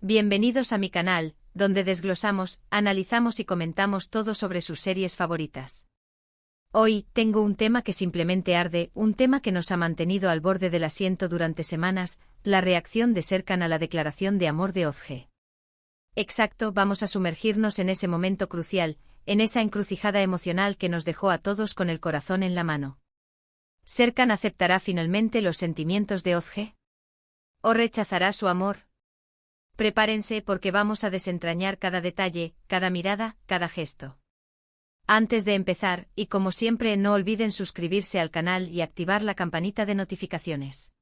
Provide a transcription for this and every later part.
Bienvenidos a mi canal, donde desglosamos, analizamos y comentamos todo sobre sus series favoritas. Hoy, tengo un tema que simplemente arde, un tema que nos ha mantenido al borde del asiento durante semanas, la reacción de Serkan a la declaración de amor de Özge. Exacto, vamos a sumergirnos en ese momento crucial, en esa encrucijada emocional que nos dejó a todos con el corazón en la mano. ¿Serkan aceptará finalmente los sentimientos de Özge? ¿O rechazará su amor? Prepárense porque vamos a desentrañar cada detalle, cada mirada, cada gesto. Antes de empezar, y como siempre, no olviden suscribirse al canal y activar la campanita de notificaciones.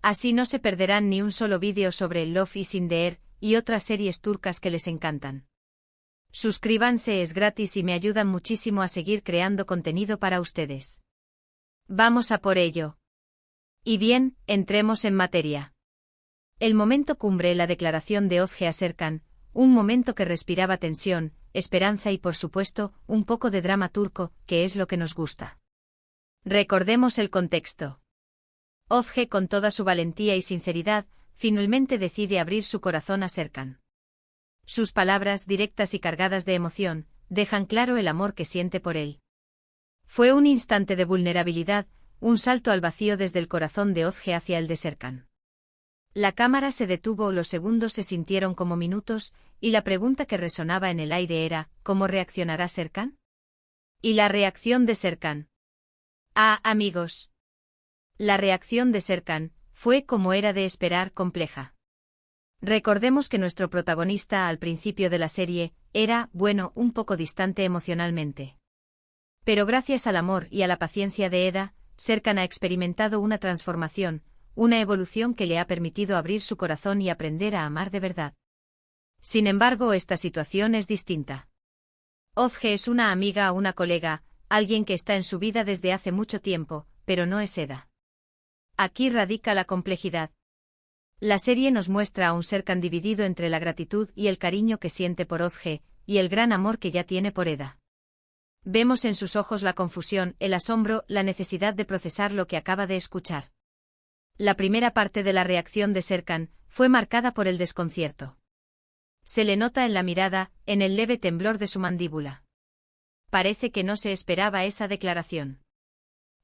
Así no se perderán ni un solo vídeo sobre Love is in the Air y otras series turcas que les encantan. Suscríbanse, es gratis y me ayudan muchísimo a seguir creando contenido para ustedes. Vamos a por ello. Y bien, entremos en materia. El momento cumbre, la declaración de Özge a Serkan, un momento que respiraba tensión, esperanza y por supuesto, un poco de drama turco, que es lo que nos gusta. Recordemos el contexto. Özge, con toda su valentía y sinceridad, finalmente decide abrir su corazón a Serkan. Sus palabras, directas y cargadas de emoción, dejan claro el amor que siente por él. Fue un instante de vulnerabilidad, un salto al vacío desde el corazón de Özge hacia el de Serkan. La cámara se detuvo, los segundos se sintieron como minutos, y la pregunta que resonaba en el aire era, ¿cómo reaccionará Serkan? ¿Y la reacción de Serkan? Ah, amigos. La reacción de Serkan fue, como era de esperar, compleja. Recordemos que nuestro protagonista al principio de la serie era, bueno, un poco distante emocionalmente. Pero gracias al amor y a la paciencia de Eda, Serkan ha experimentado una transformación, una evolución que le ha permitido abrir su corazón y aprender a amar de verdad. Sin embargo, esta situación es distinta. Özge es una amiga o una colega, alguien que está en su vida desde hace mucho tiempo, pero no es Eda. Aquí radica la complejidad. La serie nos muestra a un Serkan dividido entre la gratitud y el cariño que siente por Özge, y el gran amor que ya tiene por Eda. Vemos en sus ojos la confusión, el asombro, la necesidad de procesar lo que acaba de escuchar. La primera parte de la reacción de Serkan fue marcada por el desconcierto. Se le nota en la mirada, en el leve temblor de su mandíbula. Parece que no se esperaba esa declaración.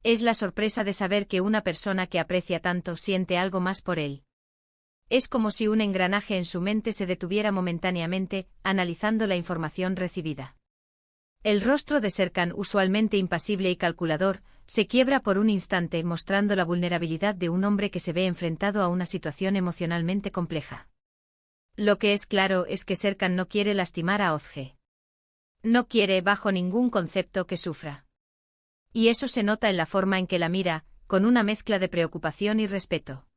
Es la sorpresa de saber que una persona que aprecia tanto siente algo más por él. Es como si un engranaje en su mente se detuviera momentáneamente, analizando la información recibida. El rostro de Serkan, usualmente impasible y calculador, se quiebra por un instante, mostrando la vulnerabilidad de un hombre que se ve enfrentado a una situación emocionalmente compleja. Lo que es claro es que Serkan no quiere lastimar a Özge. No quiere, bajo ningún concepto, que sufra. Y eso se nota en la forma en que la mira, con una mezcla de preocupación y respeto.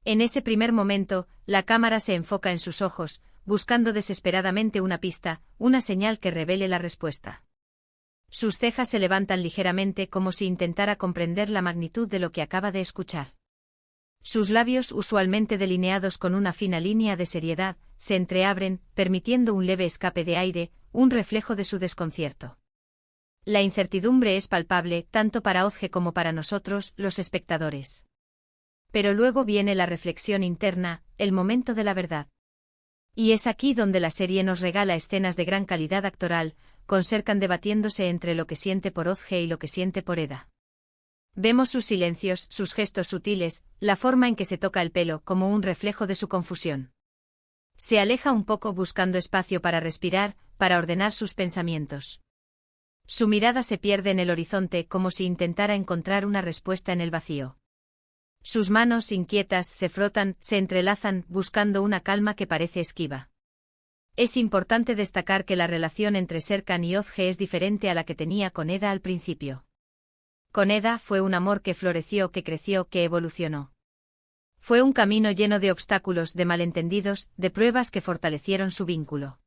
En ese primer momento, la cámara se enfoca en sus ojos, buscando desesperadamente una pista, una señal que revele la respuesta. Sus cejas se levantan ligeramente como si intentara comprender la magnitud de lo que acaba de escuchar. Sus labios, usualmente delineados con una fina línea de seriedad, se entreabren, permitiendo un leve escape de aire, un reflejo de su desconcierto. La incertidumbre es palpable, tanto para Özge como para nosotros, los espectadores. Pero luego viene la reflexión interna, el momento de la verdad. Y es aquí donde la serie nos regala escenas de gran calidad actoral, con Serkan debatiéndose entre lo que siente por Özge y lo que siente por Eda. Vemos sus silencios, sus gestos sutiles, la forma en que se toca el pelo como un reflejo de su confusión. Se aleja un poco buscando espacio para respirar, para ordenar sus pensamientos. Su mirada se pierde en el horizonte como si intentara encontrar una respuesta en el vacío. Sus manos, inquietas, se frotan, se entrelazan, buscando una calma que parece esquiva. Es importante destacar que la relación entre Serkan y Özge es diferente a la que tenía con Eda al principio. Con Eda fue un amor que floreció, que creció, que evolucionó. Fue un camino lleno de obstáculos, de malentendidos, de pruebas que fortalecieron su vínculo.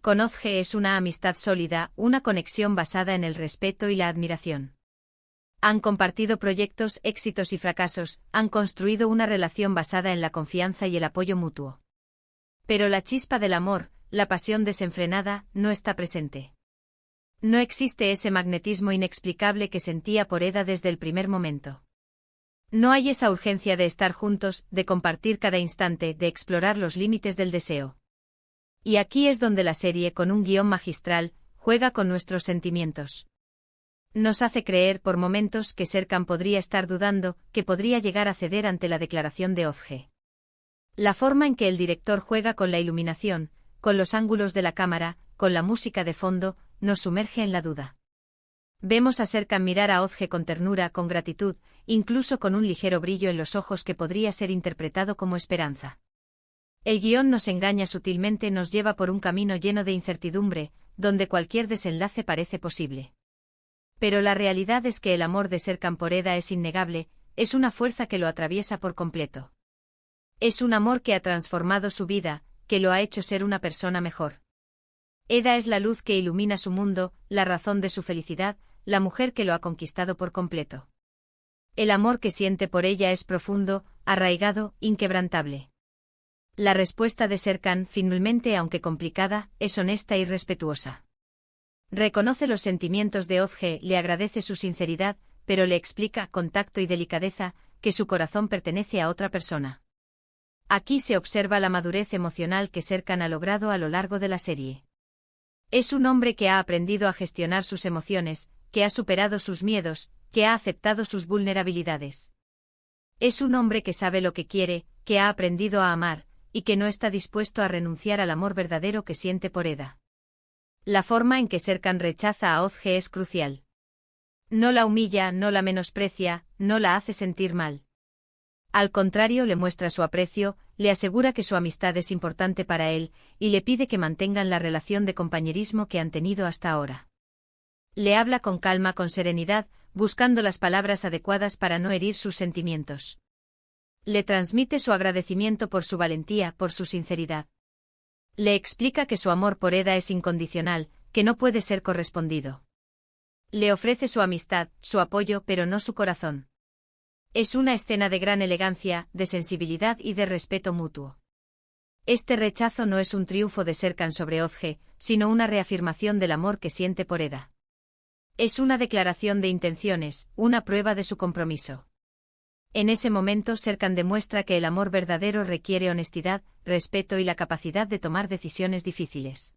Con Özge es una amistad sólida, una conexión basada en el respeto y la admiración. Han compartido proyectos, éxitos y fracasos, han construido una relación basada en la confianza y el apoyo mutuo. Pero la chispa del amor, la pasión desenfrenada, no está presente. No existe ese magnetismo inexplicable que sentía por Eda desde el primer momento. No hay esa urgencia de estar juntos, de compartir cada instante, de explorar los límites del deseo. Y aquí es donde la serie, con un guión magistral, juega con nuestros sentimientos. Nos hace creer por momentos que Serkan podría estar dudando, que podría llegar a ceder ante la declaración de Özge. La forma en que el director juega con la iluminación, con los ángulos de la cámara, con la música de fondo, nos sumerge en la duda. Vemos a Serkan mirar a Özge con ternura, con gratitud, incluso con un ligero brillo en los ojos que podría ser interpretado como esperanza. El guión nos engaña sutilmente, nos lleva por un camino lleno de incertidumbre, donde cualquier desenlace parece posible. Pero la realidad es que el amor de Serkan por Eda es innegable, es una fuerza que lo atraviesa por completo. Es un amor que ha transformado su vida, que lo ha hecho ser una persona mejor. Eda es la luz que ilumina su mundo, la razón de su felicidad, la mujer que lo ha conquistado por completo. El amor que siente por ella es profundo, arraigado, inquebrantable. La respuesta de Serkan, finalmente aunque complicada, es honesta y respetuosa. Reconoce los sentimientos de Özge, le agradece su sinceridad, pero le explica, con tacto y delicadeza, que su corazón pertenece a otra persona. Aquí se observa la madurez emocional que Serkan ha logrado a lo largo de la serie. Es un hombre que ha aprendido a gestionar sus emociones, que ha superado sus miedos, que ha aceptado sus vulnerabilidades. Es un hombre que sabe lo que quiere, que ha aprendido a amar, y que no está dispuesto a renunciar al amor verdadero que siente por Eda. La forma en que Serkan rechaza a Özge es crucial. No la humilla, no la menosprecia, no la hace sentir mal. Al contrario, le muestra su aprecio, le asegura que su amistad es importante para él, y le pide que mantengan la relación de compañerismo que han tenido hasta ahora. Le habla con calma, con serenidad, buscando las palabras adecuadas para no herir sus sentimientos. Le transmite su agradecimiento por su valentía, por su sinceridad. Le explica que su amor por Eda es incondicional, que no puede ser correspondido. Le ofrece su amistad, su apoyo, pero no su corazón. Es una escena de gran elegancia, de sensibilidad y de respeto mutuo. Este rechazo no es un triunfo de Serkan sobre Özge, sino una reafirmación del amor que siente por Eda. Es una declaración de intenciones, una prueba de su compromiso. En ese momento Serkan demuestra que el amor verdadero requiere honestidad, respeto y la capacidad de tomar decisiones difíciles.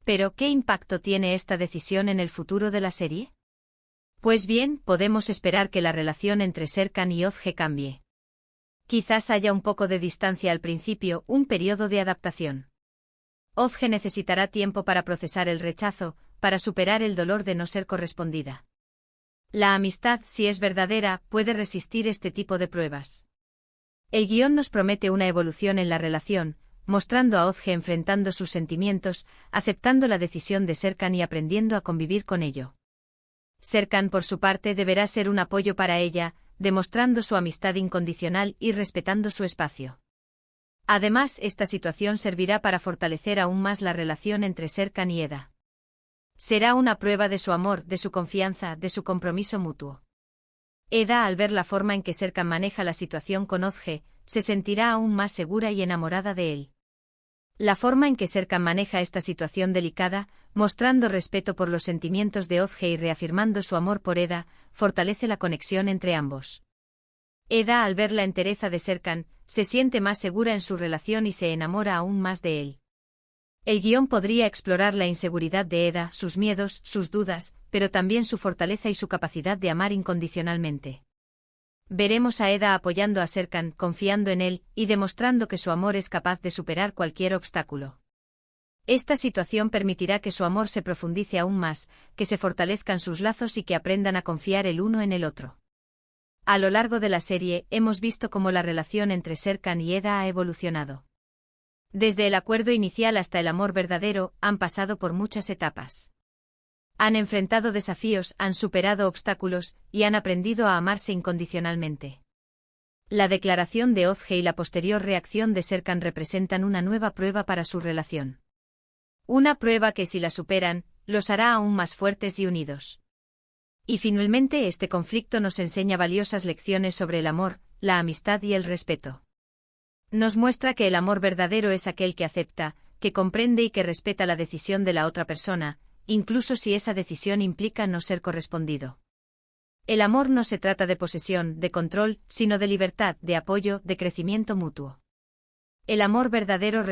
Pero, ¿qué impacto tiene esta decisión en el futuro de la serie? Pues bien, podemos esperar que la relación entre Serkan y Özge cambie. Quizás haya un poco de distancia al principio, un periodo de adaptación. Özge necesitará tiempo para procesar el rechazo, para superar el dolor de no ser correspondida. La amistad, si es verdadera, puede resistir este tipo de pruebas. El guión nos promete una evolución en la relación, mostrando a Özge enfrentando sus sentimientos, aceptando la decisión de Serkan y aprendiendo a convivir con ello. Serkan, por su parte, deberá ser un apoyo para ella, demostrando su amistad incondicional y respetando su espacio. Además, esta situación servirá para fortalecer aún más la relación entre Serkan y Eda. Será una prueba de su amor, de su confianza, de su compromiso mutuo. Eda, al ver la forma en que Serkan maneja la situación con Özge, se sentirá aún más segura y enamorada de él. La forma en que Serkan maneja esta situación delicada, mostrando respeto por los sentimientos de Özge y reafirmando su amor por Eda, fortalece la conexión entre ambos. Eda, al ver la entereza de Serkan, se siente más segura en su relación y se enamora aún más de él. El guión podría explorar la inseguridad de Eda, sus miedos, sus dudas, pero también su fortaleza y su capacidad de amar incondicionalmente. Veremos a Eda apoyando a Serkan, confiando en él, y demostrando que su amor es capaz de superar cualquier obstáculo. Esta situación permitirá que su amor se profundice aún más, que se fortalezcan sus lazos y que aprendan a confiar el uno en el otro. A lo largo de la serie, hemos visto cómo la relación entre Serkan y Eda ha evolucionado. Desde el acuerdo inicial hasta el amor verdadero, han pasado por muchas etapas. Han enfrentado desafíos, han superado obstáculos, y han aprendido a amarse incondicionalmente. La declaración de Özge y la posterior reacción de Serkan representan una nueva prueba para su relación. Una prueba que, si la superan, los hará aún más fuertes y unidos. Y finalmente este conflicto nos enseña valiosas lecciones sobre el amor, la amistad y el respeto. Nos muestra que el amor verdadero es aquel que acepta, que comprende y que respeta la decisión de la otra persona, incluso si esa decisión implica no ser correspondido. El amor no se trata de posesión, de control, sino de libertad, de apoyo, de crecimiento mutuo. El amor verdadero